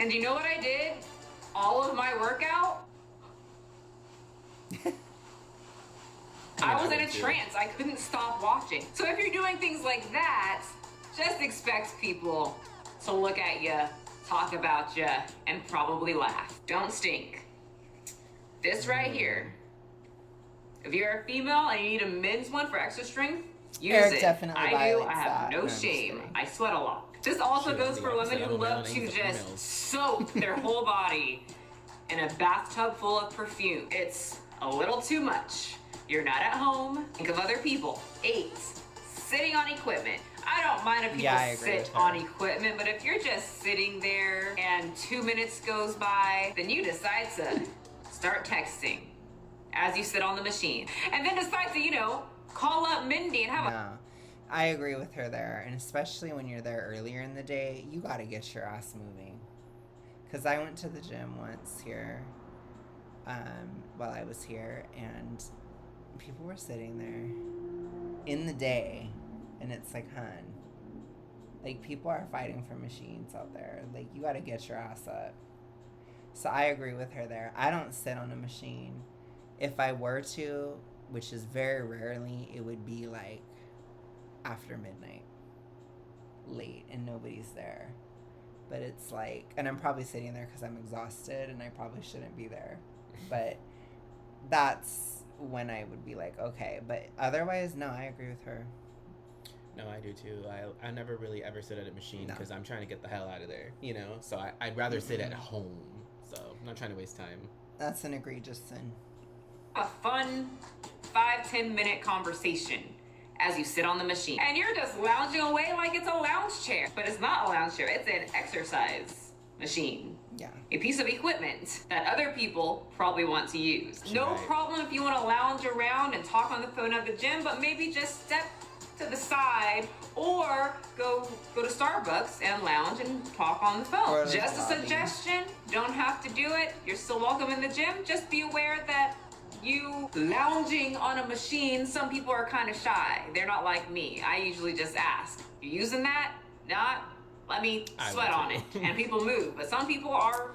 And you know what I did? All of my workout? I was in a trance. I couldn't stop watching. So if you're doing things like that, just expect people to look at you, talk about you, and probably laugh. Don't stink. This right here. If you're a female and you need a men's one for extra strength, use Eric it. definitely I do. violates I have that. no I'm just shame. kidding. I sweat a lot. This also Shit, goes the for women opposite. who I'm a love male, to I use the just females. soak their whole body in a bathtub full of perfume. It's a little too much. You're not at home. Think of other people. 8, sitting on equipment. I don't mind if people Yeah, I agree sit with her. on equipment, but if you're just sitting there and 2 minutes goes by, then you decide to start texting as you sit on the machine. And then decide to, call up Mindy and have a No, I agree with her there, and especially when you're there earlier in the day, you gotta get your ass moving. Cause I went to the gym once here, while I was here, and people were sitting there in the day, and it's like, hun, like people are fighting for machines out there. Like you gotta get your ass up. So I agree with her there. I don't sit on a machine. If I were to, which is very rarely, it would be like after midnight, late, and nobody's there. But it's like, and I'm probably sitting there because I'm exhausted and I probably shouldn't be there. But that's when I would be like, okay. But otherwise, no, I agree with her. No, I do too. I never really ever sit at a machine No. because I'm trying to get the hell out of there, So I'd rather sit at home. So I'm not trying to waste time. That's an egregious sin. a fun 5-10 minute conversation as you sit on the machine. And you're just lounging away like it's a lounge chair. But it's not a lounge chair, it's an exercise machine. Yeah. A piece of equipment that other people probably want to use. No Right. problem if you want to lounge around and talk on the phone at the gym, but maybe just step to the side or go to Starbucks and lounge and talk on the Or phone. the Just a lobby. suggestion. Don't have to do it. You're still welcome in the gym. Just be aware that you lounging on a machine, some people are kind of shy. They're not like me. I usually just ask, you using that? Not? Let me I sweat would on it. too. And people move. But some people are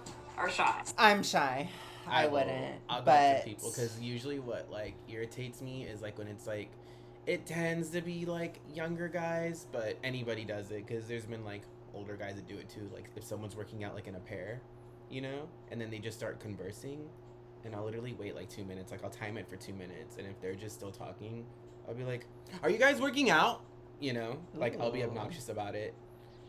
shy. I'm shy. I will- wouldn't. I'll go but up to people because usually what like irritates me is like when it's like it tends to be like younger guys, but anybody does it because there's been like older guys that do it too. Like if someone's working out like in a pair, and then they just start conversing, and I'll literally wait like 2 minutes. Like I'll time it for 2 minutes, and if they're just still talking, I'll be like, "Are you guys working out?" Like I'll be Ooh. obnoxious about it.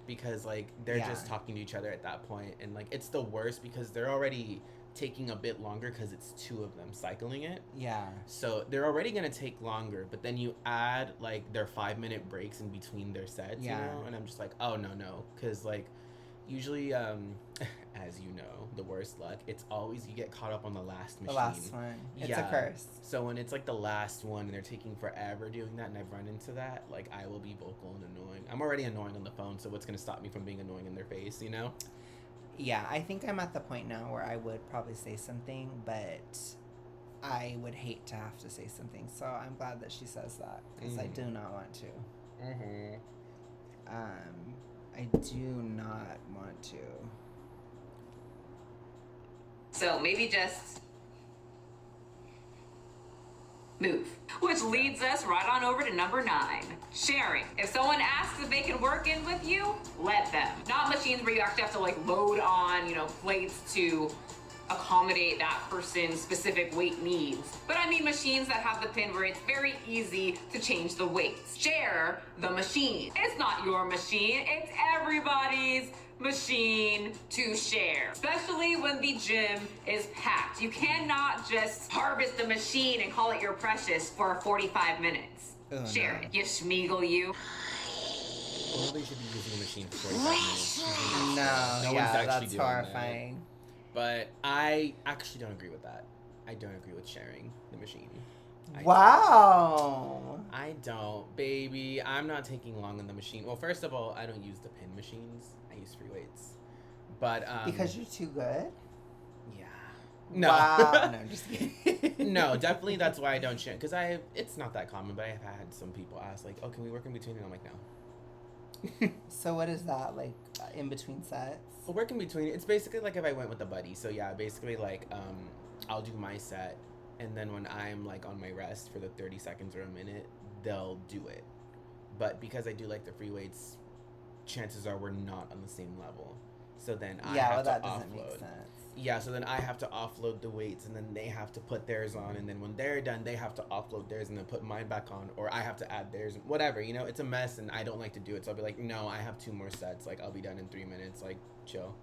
Because like they're Yeah. just talking to each other at that point, and like it's the worst because they're already taking a bit longer because it's 2 of them cycling it, yeah. so they're already gonna take longer. But then you add like their 5-minute breaks in between their sets, Yeah. and I'm just like, oh no, because like usually as you know, the worst luck, it's always you get caught up on the last machine. The last one. It's a Yeah. curse. So when it's like the last one and they're taking forever doing that, and I've run into that, like I will be vocal and annoying. I'm already annoying on the phone, so what's gonna stop me from being annoying in their face, Yeah, I think I'm at the point now where I would probably say something, but I would hate to have to say something. So I'm glad that she says that because I do not want to. I do not want to. So maybe just move. Which leads us right on over to number 9, sharing. If someone asks if they can work in with you, let them. Not machines where you actually have to like load on, plates to accommodate that person's specific weight needs. But I mean machines that have the pin where it's very easy to change the weights. Share the machine. It's not your machine, it's everybody's machine to share, especially when the gym is packed. You cannot just harvest the machine and call it your precious for 45 minutes. Share it. You schmeagle, you. Nobody should be using a machine for 45 minutes. No one's actually that's doing horrifying. That. But I actually don't agree with that. I don't agree with sharing the machine. Wow. I don't, baby. I'm not taking long on the machine. Well, first of all, I don't use the pin machines. I use free weights. But because you're too good? Yeah. No. Wow. No, I'm just kidding. No, definitely that's why I don't share. Because it's not that common, but I've had some people ask, like, oh, can we work in between? And I'm like, no. So what is that, like, in between sets? Well, work in between, it's basically like if I went with a buddy. So yeah, basically like I'll do my set, and then when I'm like on my rest for the 30 seconds or a minute, they'll do it. But because I do like the free weights, chances are we're not on the same level. So then I have to doesn't make offload. Sense. Yeah, so then I have to offload the weights, and then they have to put theirs on, and then when they're done, they have to offload theirs and then put mine back on, or I have to add theirs, whatever, it's a mess, and I don't like to do it, so I'll be like, no, I have 2 more sets, like, I'll be done in 3 minutes, like, chill,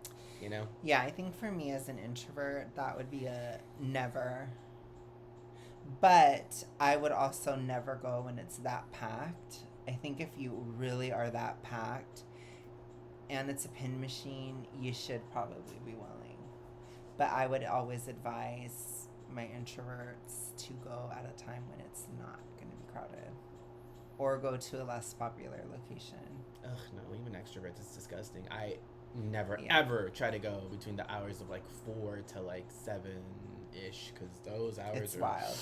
Yeah, I think for me as an introvert, that would be a never. But I would also never go when it's that packed. I think if you really are that packed, and it's a pin machine, you should probably be willing. But I would always advise my introverts to go at a time when it's not going to be crowded. Or go to a less popular location. Ugh, no, even extroverts, it's disgusting. I never, ever try to go between the hours of, 4 to, 7-ish, because those hours it's are... wild.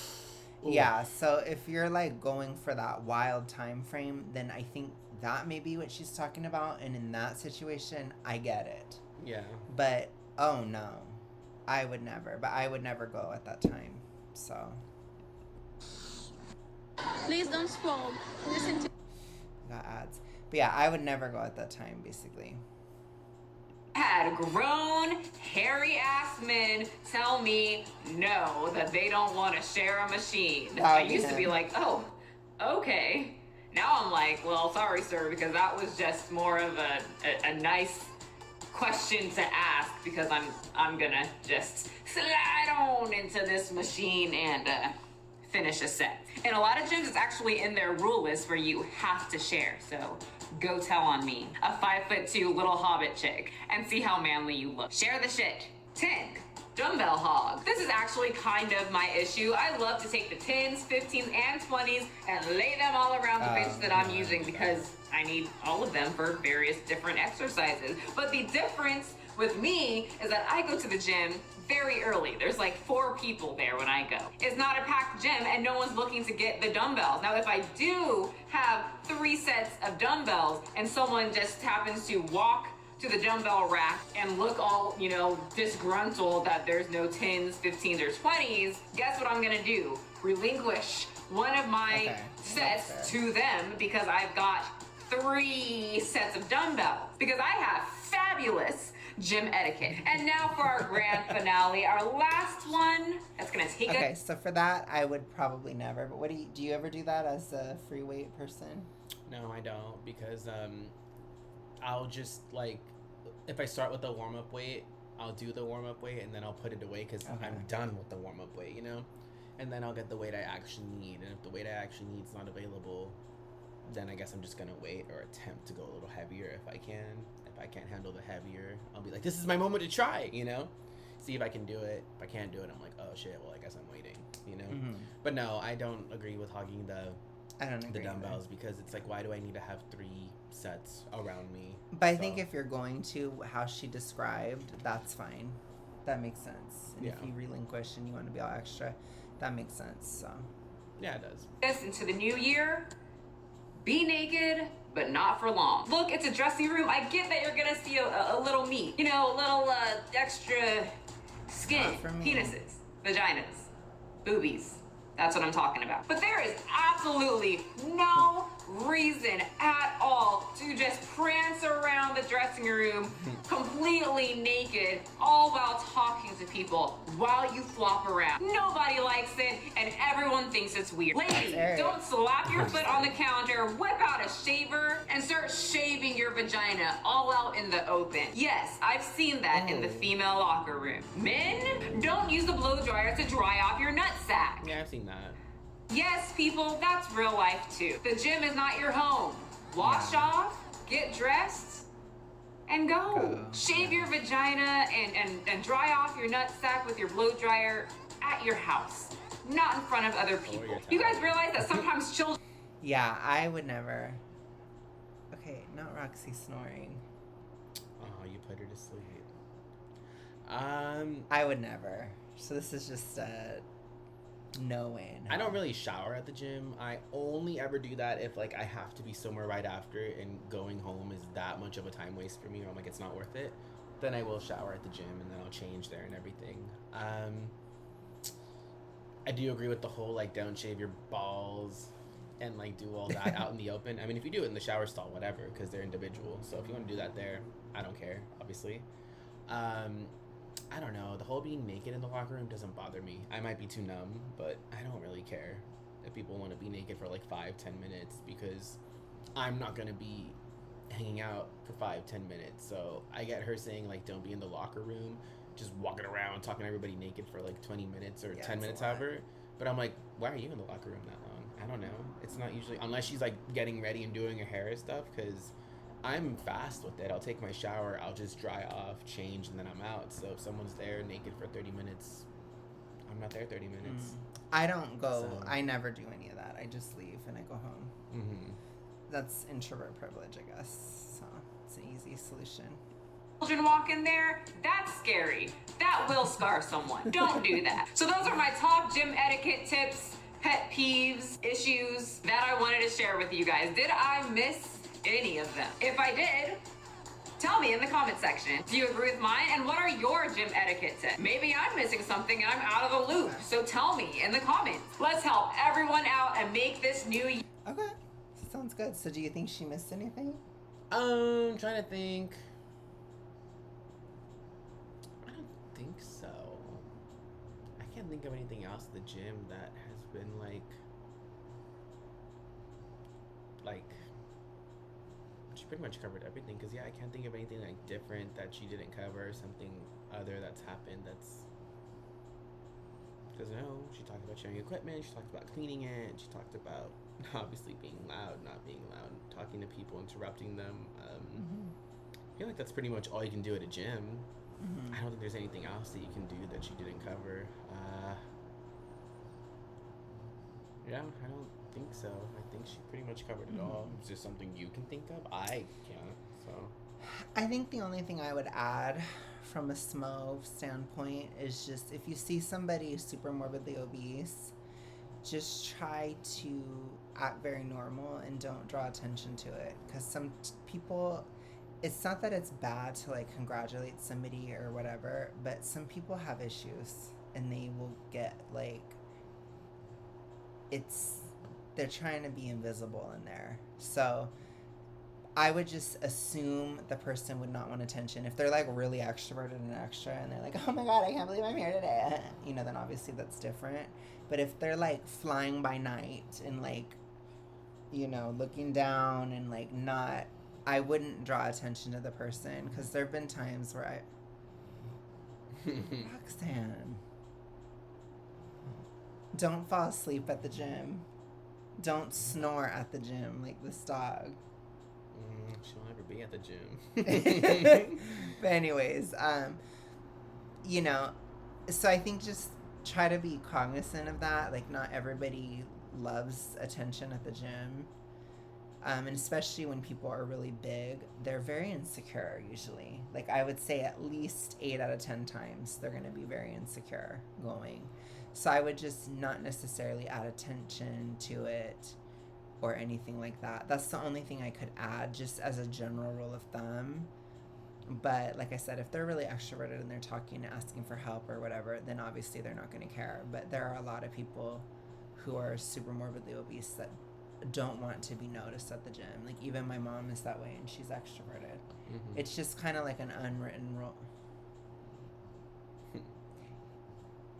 Ooh. Yeah, so if you're, going for that wild time frame, then I think that may be what she's talking about, and in that situation, I get it. Yeah. But, oh, no. I would never, but I would never go at that time, so. Please don't scroll. Listen to. Got ads. But yeah, I would never go at that time, basically. Had grown, hairy-ass men tell me no, that they don't want to share a machine. I used to be like, oh, okay. Now I'm like, well, sorry, sir, because that was just more of a nice question to ask, because I'm gonna just slide on into this machine and finish a set. In a lot of gyms, it's actually in their rule list where you have to share, so go tell on me, a 5'2" little hobbit chick, and see how manly you look. Share the shit. 10. Dumbbell hog. This is actually kind of my issue. I love to take the 10s, 15s, and 20s and lay them all around the bench that I'm using, because I need all of them for various different exercises. But the difference with me is that I go to the gym very early. There's 4 people there when I go. It's not a packed gym and no one's looking to get the dumbbells. Now, if I do have 3 sets of dumbbells and someone just happens to walk to the dumbbell rack and look all, disgruntled that there's no 10s, 15s, or 20s, guess what I'm gonna do? Relinquish one of my sets to them, because I've got 3 sets of dumbbells, because I have fabulous gym etiquette. And now for our grand finale, our last one, that's gonna take Okay, so for that, I would probably never, but do you ever do that as a free weight person? No, I don't, because I'll just, if I start with the warm-up weight, I'll do the warm-up weight, and then I'll put it away, because I'm done with the warm-up weight, And then I'll get the weight I actually need, and if the weight I actually need is not available, then I guess I'm just going to wait or attempt to go a little heavier if I can. If I can't handle the heavier, I'll be like, this is my moment to try, See if I can do it. If I can't do it, I'm like, oh, shit, well, I guess I'm waiting, But no, I don't agree with hogging the I don't agree. The dumbbells, because it's like, why do I need to have 3 sets around me? But I think if you're going to how she described, that's fine. That makes sense. And if you relinquish and you want to be all extra, that makes sense. So yeah, it does. This into the new year, be naked, but not for long. Look, it's a dressing room. I get that you're gonna see a little meat, you know, a little extra skin, penises, vaginas, boobies. That's what I'm talking about. But there is absolutely no reason at all to just prance around the dressing room completely naked, all while talking to people while you flop around. Nobody likes it, and everyone thinks it's weird. Lady, don't slap your foot on the counter, whip out a shaver, and start shaving your vagina all out in the open. Yes, I've seen that in the female locker room. Men, don't use the blow dryer to dry off your nutsack. Yeah, I've seen that. Yes, people, that's real life too. The gym is not your home. Wash off, get dressed, and go. Shave your vagina and dry off your nutsack with your blow dryer at your house, not in front of other people. You guys realize that sometimes children... Yeah, I would never. Okay, not Roxy snoring. Oh, you put her to sleep. I would never. So this is just no way. No. I don't really shower at the gym. I only ever do that if like I have to be somewhere right after, and going home is that much of a time waste for me, or I'm like, it's not worth it. Then I will shower at the gym, and then I'll change there and everything. I do agree with the whole like don't shave your balls and like do all that out in the open. I mean, if you do it in the shower stall, whatever, because they're individual. So if you want to do that there, I don't care, obviously. I don't know. The whole being naked in the locker room doesn't bother me. I might be too numb, but I don't really care if people want to be naked for like 5-10 minutes, because I'm not going to be hanging out for 5-10 minutes. So I get her saying like don't be in the locker room, just walking around talking to everybody naked for like 20 minutes or 10 minutes, however. But I'm like, why are you in the locker room that long? I don't know. It's not usually, unless she's like getting ready and doing her hair and stuff, because I'm fast with it. I'll take my shower, I'll just dry off, change, and then I'm out. So if someone's there naked for 30 minutes, I'm not there 30 minutes. I don't go, I never do any of that. I just leave and I go home. Mm-hmm. That's introvert privilege, I guess. So it's an easy solution. Children walk in there, that's scary. That will scar someone. Don't do that. So those are my top gym etiquette tips, pet peeves, issues that I wanted to share with you guys. Did I miss any of them? If I did, tell me in the comment section. Do you agree with mine? And what are your gym etiquette tips? Maybe I'm missing something and I'm out of the loop. So tell me in the comments. Let's help everyone out and make this new year. Okay, sounds good. So do you think she missed anything? Trying to think. I don't think so. I can't think of anything else at the gym that has been like she pretty much covered everything, because I can't think of anything like different that she didn't cover, something other that's happened that's, because she talked about sharing equipment, she talked about cleaning it, she talked about obviously being loud, not being loud, talking to people, interrupting them. I feel like that's pretty much all you can do at a gym. I don't think there's anything else that you can do that she didn't cover. Yeah, I don't think so. I think she pretty much covered it all. Is there something you can think of? I can't, so. I think the only thing I would add from a SMO standpoint is just if you see somebody super morbidly obese, just try to act very normal and don't draw attention to it. Because some people, it's not that it's bad to like congratulate somebody or whatever, but some people have issues and they will get like, they're trying to be invisible in there. So I would just assume the person would not want attention. If they're like really extroverted and extra and they're like, oh my God, I can't believe I'm here today, then obviously that's different. But if they're like flying by night and like, looking down and like not, I wouldn't draw attention to the person, because there have been times where Roxanne, don't fall asleep at the gym. Don't snore at the gym like this dog. She'll never be at the gym. But anyways, so I think just try to be cognizant of that. Like, not everybody loves attention at the gym. And especially when people are really big, they're very insecure usually. Like I would say at least 8 out of 10 times they're going to be very insecure going. So I would just not necessarily add attention to it or anything like that. That's the only thing I could add just as a general rule of thumb. But like I said, if they're really extroverted and they're talking, asking for help or whatever, then obviously they're not going to care. But there are a lot of people who are super morbidly obese that don't want to be noticed at the gym. Like even my mom is that way and she's extroverted. Mm-hmm. It's just kind of like an unwritten rule.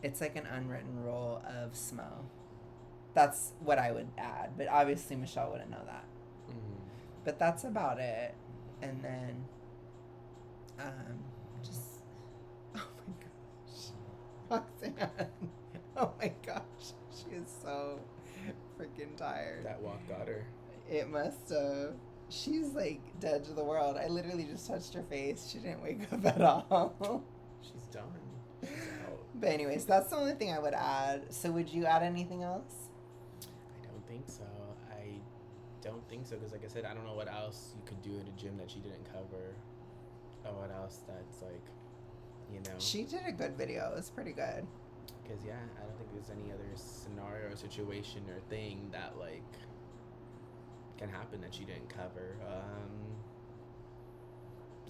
It's like an unwritten rule of SMO. That's what I would add. But obviously Michelle wouldn't know that. Mm-hmm. But that's about it. And then just, oh my gosh. Roxanne. Oh my gosh. She is so freaking tired. That walk got her. It must have. She's like dead to the world. I literally just touched her face. She didn't wake up at all. She's done. She's out. But anyways, that's the only thing I would add. So would you add anything else? I don't think so. Because like I said, I don't know what else you could do at a gym that she didn't cover. Or what else that's like, you know. She did a good video. It was pretty good. Because, yeah, I don't think there's any other scenario or situation or thing that, like, can happen that she didn't cover.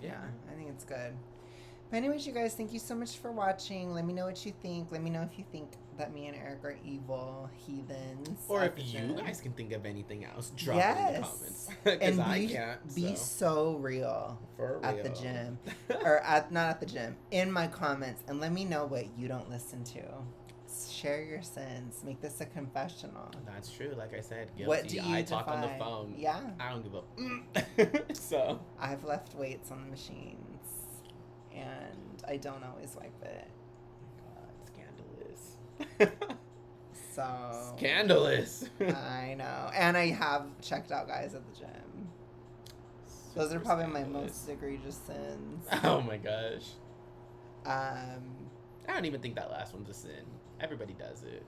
Yeah, I think it's good. But anyways, you guys, thank you so much for watching. Let me know what you think. Let me know if you think that me and Eric are evil heathens. Or if you guys can think of anything else, drop it in the comments. Because I can't. Be so real. For real. At the gym. Or not at the gym. In my comments. And let me know what you don't listen to. Share your sins. Make this a confessional. That's true. Like I said, guilty. What do you talk on the phone. Yeah. I don't give up. So. I've left weights on the machines. And I don't always wipe it. Scandalous. So. Scandalous. I know. And I have checked out guys at the gym. Those are probably my most egregious sins. Oh my gosh. I don't even think that last one's a sin. Everybody does it.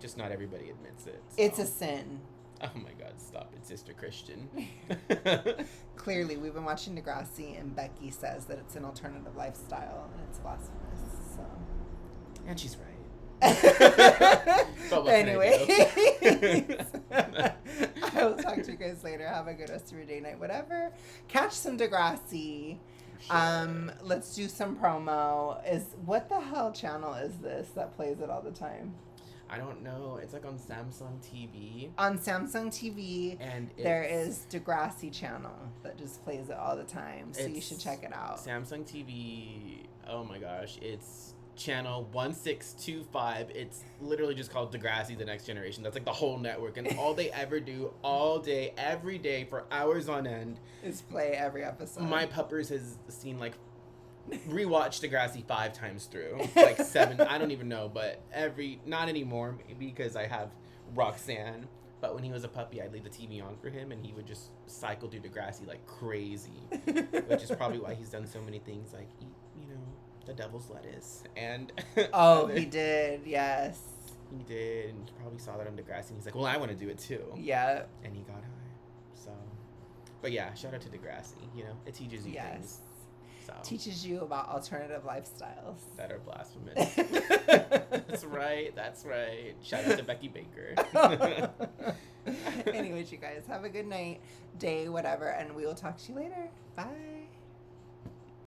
Just not everybody admits it. So. It's a sin. Oh my God, stop it, Sister Christian. Clearly, we've been watching Degrassi, and Becky says that it's an alternative lifestyle, and it's blasphemous, so. And she's right. But anyway, I will talk to you guys later. Have a good rest of your day, night, whatever. Catch some Degrassi. Sure. Let's do some promo. What the hell channel is this that plays it all the time? I don't know. It's like on Samsung TV. On Samsung TV, and there is Degrassi channel that just plays it all the time. So you should check it out. Samsung TV. Oh my gosh, it's channel 1625. It's literally just called Degrassi: The Next Generation. That's like the whole network, and all they ever do all day, every day, for hours on end, is play every episode. My puppers has seen like rewatched Degrassi 5 times through, like 7. I don't even know, but not anymore, maybe because I have Roxanne. But when he was a puppy, I'd leave the TV on for him, and he would just cycle through Degrassi like crazy, which is probably why he's done so many things, like eat, the devil's lettuce, and he did, yes, he did, and he probably saw that on Degrassi, and he's like, well, I want to do it too. Yeah, and he got high. So, but yeah, shout out to Degrassi. It teaches you things. So. Teaches you about alternative lifestyles that are blasphemous. That's right. Shout out to Becky Baker. Anyways, you guys have a good night, day, whatever, and we will talk to you later. Bye.